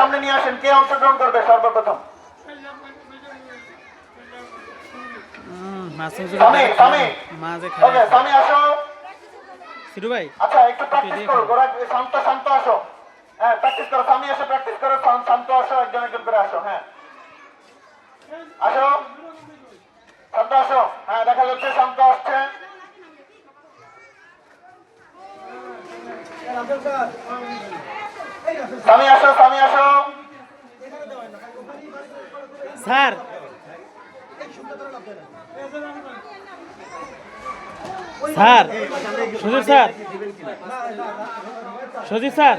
সামনে নিয়ে আসেন, কে অংশগ্রহণ করবে সর্বপ্রথম? সামি, সামি, ওকে, সামি আসো। সিরু ভাই, আচ্ছা একটু প্র্যাকটিস করো, গোরা শান্ত শান্ত আসো। হ্যাঁ প্র্যাকটিস করো, সামি আসো, প্র্যাকটিস করো, শান্ত আসো, একজন একজন করে আসো। হ্যাঁ আসো, শান্ত আসো। হ্যাঁ দেখা যাচ্ছে শান্ত আসছে। সামি আসো, সামি আসো। স্যার স্যার সজীব স্যার, সজীব স্যার,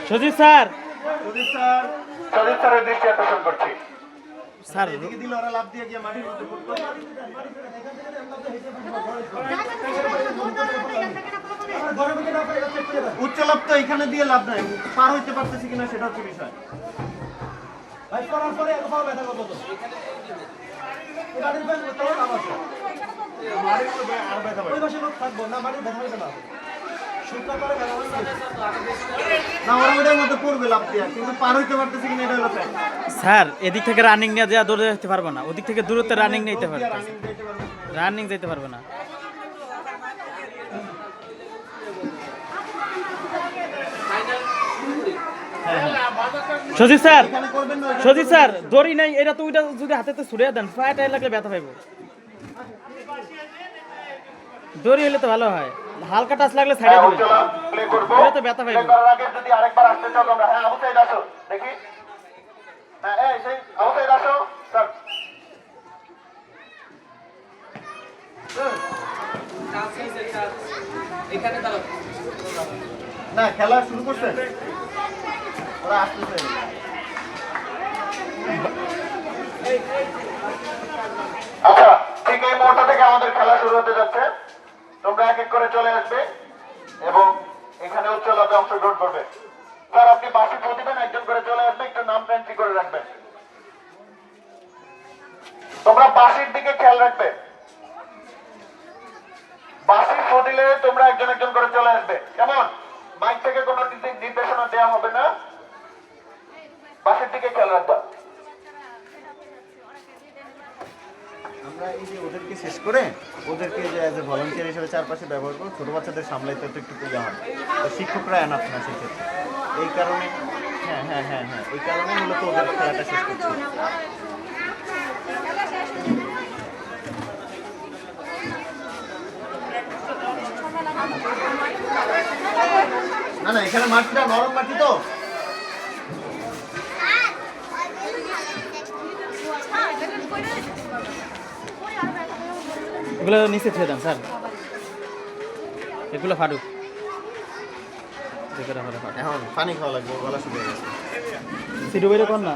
সজীব স্যার, সজীব স্যার, সজীব স্যারের দৃষ্টি আকর্ষণ করছি। স্যার দিলে ওরা লাভ দিয়ে গিয়ে মাটির মধ্যে পড়তো। উচ্চ লাভ তো এখানে দিয়ে লাভ নাই, পার হইতে পারতেছি কিনা সেটা হচ্ছে বিষয়। স্যার এদিক থেকে রানিং নিয়ে যাওয়া দৌড়ে যেতে পারবো না, ওদিক থেকে দূরত্বে রানিং নিতে পারবো, রানিং যেতে পারবো না। সজীব স্যার, সজীব স্যার দড়ি নাই, এটা তো ওইটা যদি হাতেতে ছুড়ে দেন পায়েটা লাগলে ব্যথা পাইব। দড়ি হলে তো ভালো হয়, হালকা টাচ লাগলে সাইডে দিবেন, এটা তো ব্যথা পাইব। যদি আরেকবার আসতে চাও তোমরা, হ্যাঁ আবু সাইদ আসো দেখি। হ্যাঁ এই সেই আবু সাইদ আসো স্যার। এখানে দাঁড়াও না, খেলা শুরু করছেন ওরা আসতেছে। আচ্ছা ঠিক এই মুহূর্ত থেকে আমাদের খেলা শুরু হতে যাচ্ছে। তোমরা এক এক করে চলে আসবে এবং এখানে উচ্চ লাভে অংশগ্রহণ করবে। স্যার আপনি বাসি ফু দিবেন, একজন করে চলে আসবে, একটু নাম এন্ট্রি করে রাখবেন। তোমরা বাসির দিকে খেয়াল রাখবে, বাসি ফু দিলে তোমরা একজন একজন করে চলে আসবে। কেমন? মাইক থেকে কোনো নির্দেশনা দেওয়া হবে না, বাসির দিকে খেয়াল রাখবা। আমরা এই যে ওদেরকে শেষ করে ওদেরকে যে অ্যাজ এ ভলান্টিয়ার হিসেবে চারপাশে ব্যবহার করবো, ছোটো বাচ্চাদের সামলাইতে তো একটু পূজা হয়, তো শিক্ষকরা এনাফ না সেক্ষেত্রে, এই কারণে হ্যাঁ হ্যাঁ হ্যাঁ হ্যাঁ এই কারণে মূলত ওদের খেলাটা শেষ করছি। না না এখানে মাটিটা নরম মাটি তো। এগুলো নিচে ছেড়ে দেন স্যার, এগুলো ফাটুক, এখন পানি খাওয়া লাগবে, গলা শুকিয়ে গেছে। সিটু বেরো কর না।